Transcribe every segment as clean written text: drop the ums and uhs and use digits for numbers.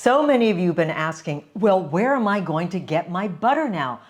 So many of you have been asking, well, where am I going to get my butter now?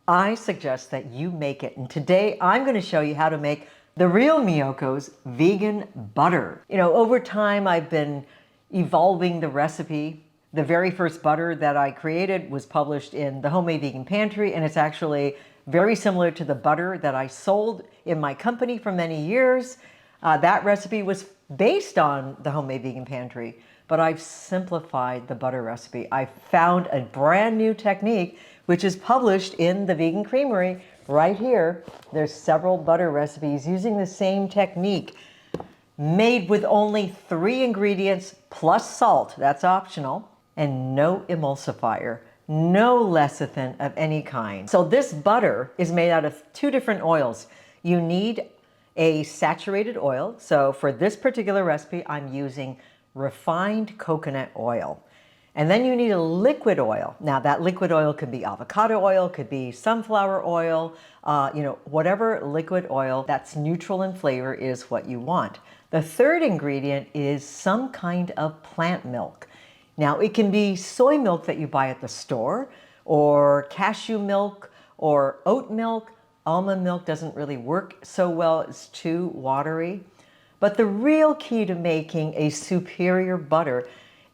I suggest that you make it. And today I'm going to show you how to make the Real Miyoko's vegan butter. You know, over time I've been evolving the recipe. The very first butter that I created was published in the Homemade Vegan Pantry, and it's actually very similar to the butter that I sold in my company for many years. That recipe was based on the Homemade Vegan Pantry, but I've simplified the butter recipe. I found a brand new technique which is published in the Vegan Creamery right here. There's several butter recipes using the same technique, made with only 3 ingredients plus salt, that's optional, and no emulsifier, no lecithin of any kind. So this butter is made out of 2 different oils. You need a saturated oil. So for this particular recipe, I'm using refined coconut oil. And then you need a liquid oil. Now that liquid oil could be avocado oil, could be sunflower oil, whatever liquid oil that's neutral in flavor is what you want. The third ingredient is some kind of plant milk. Now it can be soy milk that you buy at the store, or cashew milk, or oat milk. Almond milk doesn't really work so well, it's too watery. But the real key to making a superior butter,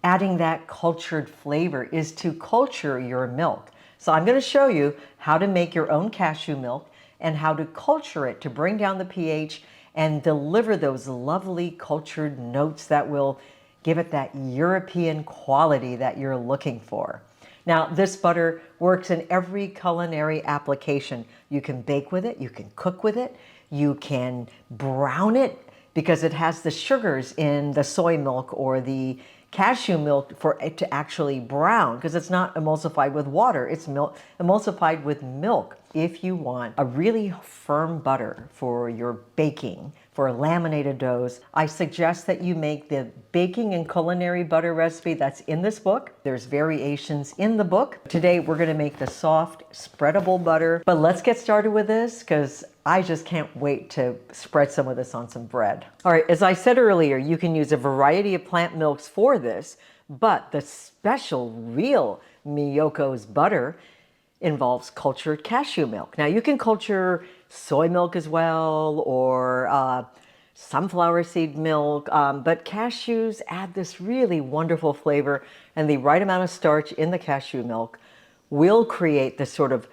adding that cultured flavor, is to culture your milk. So I'm going to show you how to make your own cashew milk and how to culture it to bring down the pH and deliver those lovely cultured notes that will give it that European quality that you're looking for. Now, this butter works in every culinary application. You can bake with it, you can cook with it, you can brown it because it has the sugars in the soy milk or the cashew milk for it to actually brown, because it's not emulsified with water, it's emulsified with milk. If you want a really firm butter for your baking, for laminated doughs, I suggest that you make the Baking and Culinary Butter recipe that's in this book. There's variations in the book. Today we're going to make the soft, spreadable butter. But let's get started with this, because I just can't wait to spread some of this on some bread. All right, as I said earlier, you can use a variety of plant milks for this, but the special Real Miyoko's butter involves cultured cashew milk. Now you can culture soy milk as well, or sunflower seed milk, but cashews add this really wonderful flavor, and the right amount of starch in the cashew milk will create this sort of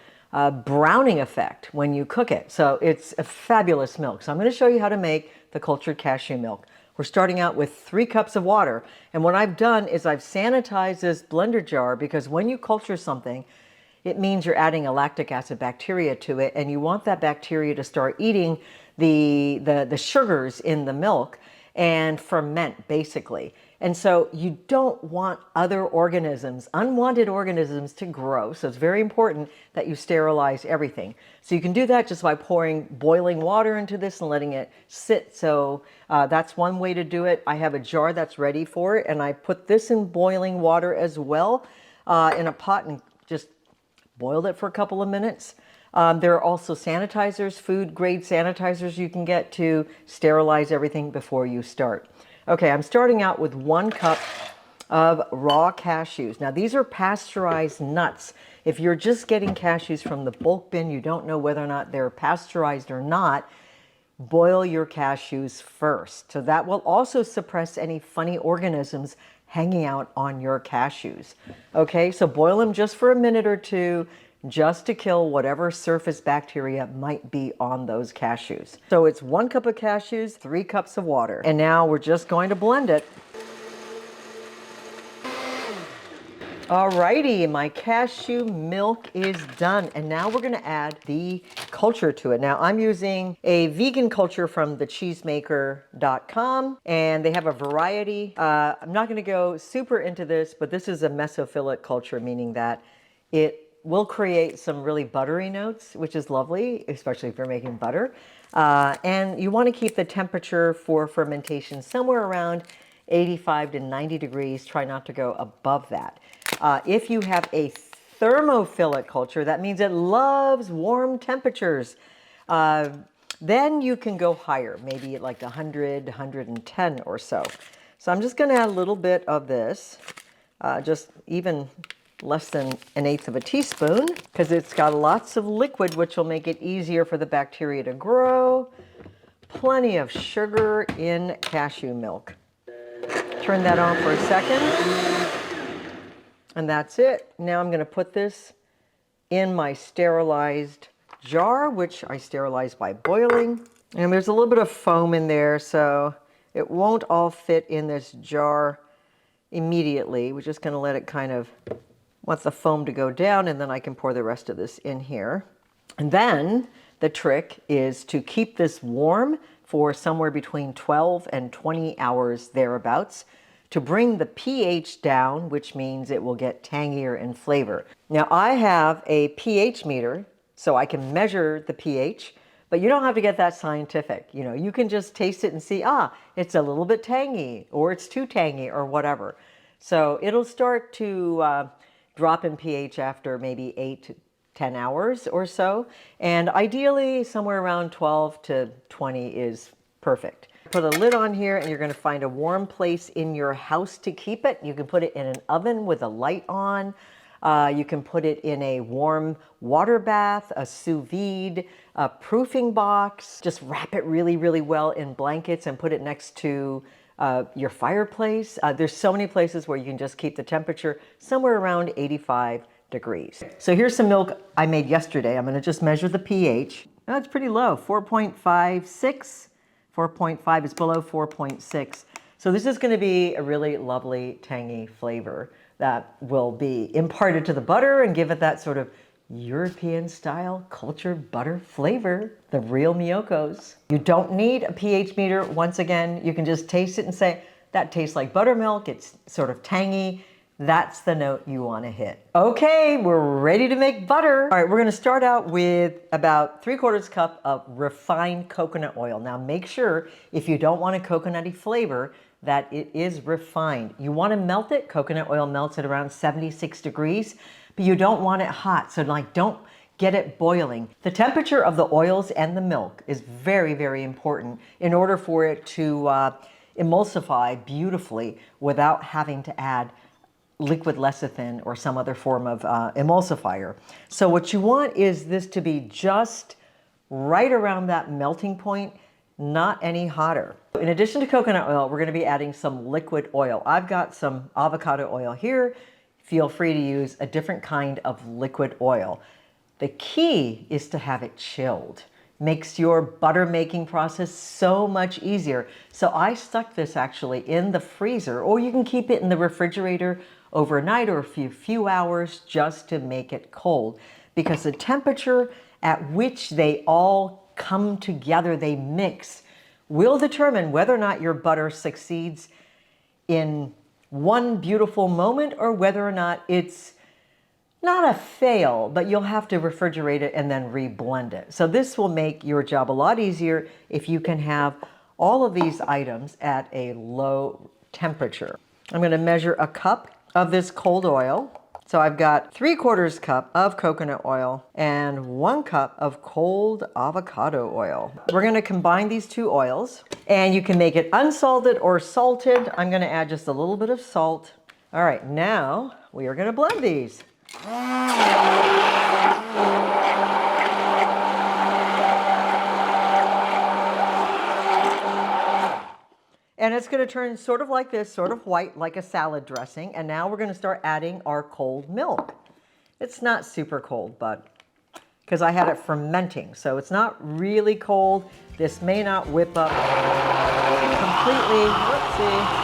browning effect when you cook it. So it's a fabulous milk. So I'm going to show you how to make the cultured cashew milk. We're starting out with 3 cups of water, and what I've done is I've sanitized this blender jar, because when you culture something, it means you're adding a lactic acid bacteria to it, and you want that bacteria to start eating the sugars in the milk and ferment, basically. And so you don't want other organisms, unwanted organisms, to grow. So it's very important that you sterilize everything. So you can do that just by pouring boiling water into this and letting it sit. So that's one way to do it. I have a jar that's ready for it, and I put this in boiling water as well in a pot, and just boiled it for a couple of minutes. There are also sanitizers, food grade sanitizers you can get to sterilize everything before you start. Okay, I'm starting out with 1 cup of raw cashews. Now these are pasteurized nuts. If you're just getting cashews from the bulk bin, you don't know whether or not they're pasteurized or not, boil your cashews first. So that will also suppress any funny organisms hanging out on your cashews. Okay, so boil them just for a minute or 2, just to kill whatever surface bacteria might be on those cashews. So it's 1 cup of cashews, 3 cups of water. And now we're just going to blend it. Alrighty, my cashew milk is done, and now we're going to add the culture to it. Now I'm using a vegan culture from thecheesemaker.com, and they have a variety. I'm not going to go super into this, but this is a mesophilic culture, meaning that it will create some really buttery notes, which is lovely, especially if you're making butter. And you want to keep the temperature for fermentation somewhere around 85 to 90 degrees. Try not to go above that. If you have a thermophilic culture, that means it loves warm temperatures. Then you can go higher, maybe at like 100, 110 or so. So I'm just going to add a little bit of this just even less than 1/8 of a teaspoon, because it's got lots of liquid, which will make it easier for the bacteria to grow. Plenty of sugar in cashew milk. Turn that on for a second, and that's it. Now I'm going to put this in my sterilized jar, which I sterilize by boiling. And there's a little bit of foam in there, so it won't all fit in this jar immediately. We're just going to let it kind of, want the foam to go down, and then I can pour the rest of this in here. And then the trick is to keep this warm for somewhere between 12 and 20 hours thereabouts to bring the pH down, which means it will get tangier in flavor. Now I have a pH meter, so I can measure the pH, but you don't have to get that scientific. You know, you can just taste it and see, it's a little bit tangy, or it's too tangy, or whatever. So it'll start to drop in pH after maybe 8 to 10 hours or so. And ideally, somewhere around 12 to 20 is perfect. Put a lid on here, and you're going to find a warm place in your house to keep it. You can put it in an oven with a light on. You can put it in a warm water bath, a sous vide, a proofing box. Just wrap it really, really well in blankets and put it next to your fireplace. There's so many places where you can just keep the temperature somewhere around 85 degrees. So here's some milk I made yesterday. I'm going to just measure the pH. Oh, it's pretty low, 4.56. 4.5 is below 4.6. So this is going to be a really lovely, tangy flavor that will be imparted to the butter and give it that sort of European-style cultured butter flavor, the real Miyokos. You don't need a pH meter. Once again, you can just taste it and say, that tastes like buttermilk. It's sort of tangy. That's the note you want to hit. Okay, we're ready to make butter. All right, we're going to start out with about 3/4 cup of refined coconut oil. Now make sure, if you don't want a coconutty flavor, that it is refined. You want to melt it. Coconut oil melts at around 76 degrees, but you don't want it hot. So don't get it boiling. The temperature of the oils and the milk is very, very important in order for it to emulsify beautifully without having to add liquid lecithin or some other form of emulsifier. So what you want is this to be just right around that melting point, not any hotter. In addition to coconut oil, we're going to be adding some liquid oil. I've got some avocado oil here. Feel free to use a different kind of liquid oil. The key is to have it chilled. Makes your butter making process so much easier. So I stuck this actually in the freezer, or you can keep it in the refrigerator overnight or a few hours just to make it cold, because the temperature at which they all come together, they mix, will determine whether or not your butter succeeds in one beautiful moment or whether or not it's not a fail, but you'll have to refrigerate it and then reblend it. So this will make your job a lot easier if you can have all of these items at a low temperature. I'm going to measure a cup of this cold oil. So I've got 3/4 cup of coconut oil and 1 cup of cold avocado oil. We're going to combine these two oils, and you can make it unsalted or salted. I'm going to add just a little bit of salt. All right, now we are going to blend these. And it's going to turn sort of like this, sort of white, like a salad dressing. And now we're going to start adding our cold milk. It's not super cold, but because I had it fermenting, so it's not really cold. This may not whip up completely. Whoopsie.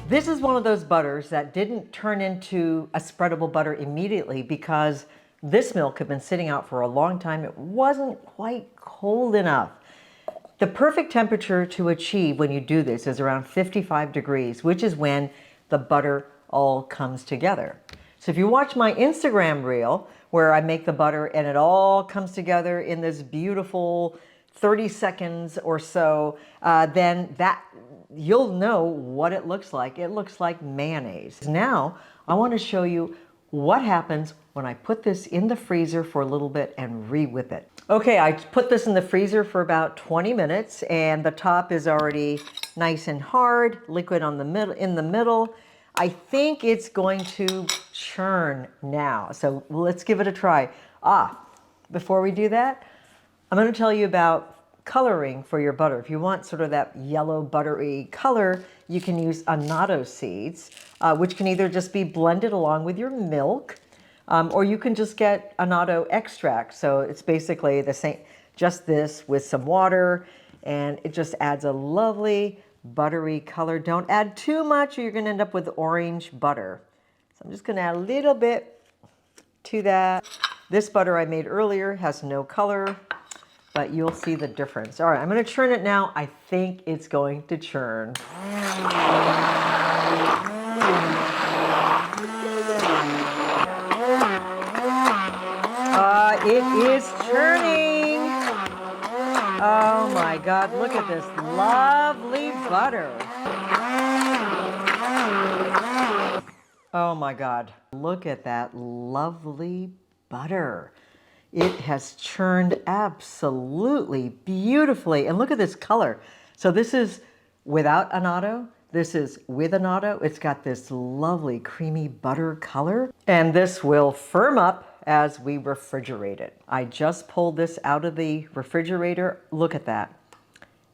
This is one of those butters that didn't turn into a spreadable butter immediately because this milk had been sitting out for a long time. It wasn't quite cold enough. The perfect temperature to achieve when you do this is around 55 degrees, which is when the butter all comes together. So if you watch my Instagram reel where I make the butter and it all comes together in this beautiful 30 seconds or so, then you'll know what it looks like. It looks like mayonnaise. Now, I want to show you what happens when I put this in the freezer for a little bit and re-whip it. Okay, I put this in the freezer for about 20 minutes and the top is already nice and hard, liquid on the middle, in the middle. I think it's going to churn now. So let's give it a try. Before we do that, I'm going to tell you about coloring for your butter. If you want sort of that yellow buttery color, you can use annatto seeds, which can either just be blended along with your milk, or you can just get annatto extract. So it's basically the same, just this with some water, and it just adds a lovely buttery color. Don't add too much or you're gonna end up with orange butter. So I'm just gonna add a little bit to that. This butter I made earlier has no color, but you'll see the difference. All right, I'm gonna churn it now. I think it's going to churn. It is churning. Oh my God, look at this lovely butter. Oh my God, look at that lovely butter. It has churned absolutely beautifully. And look at this color. So this is without annatto. This is with annatto. It's got this lovely creamy butter color. And this will firm up as we refrigerate it. I just pulled this out of the refrigerator. Look at that.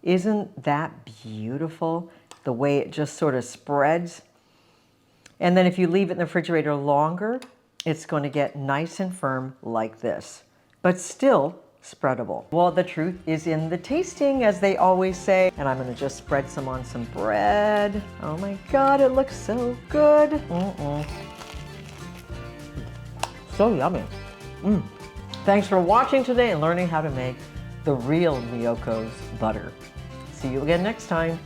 Isn't that beautiful? The way it just sort of spreads. And then if you leave it in the refrigerator longer, it's going to get nice and firm like this, but still spreadable. Well, the truth is in the tasting, as they always say. And I'm going to just spread some on some bread. Oh my God, it looks so good. So yummy. Thanks for watching today and learning how to make the real Miyoko's butter. See you again next time.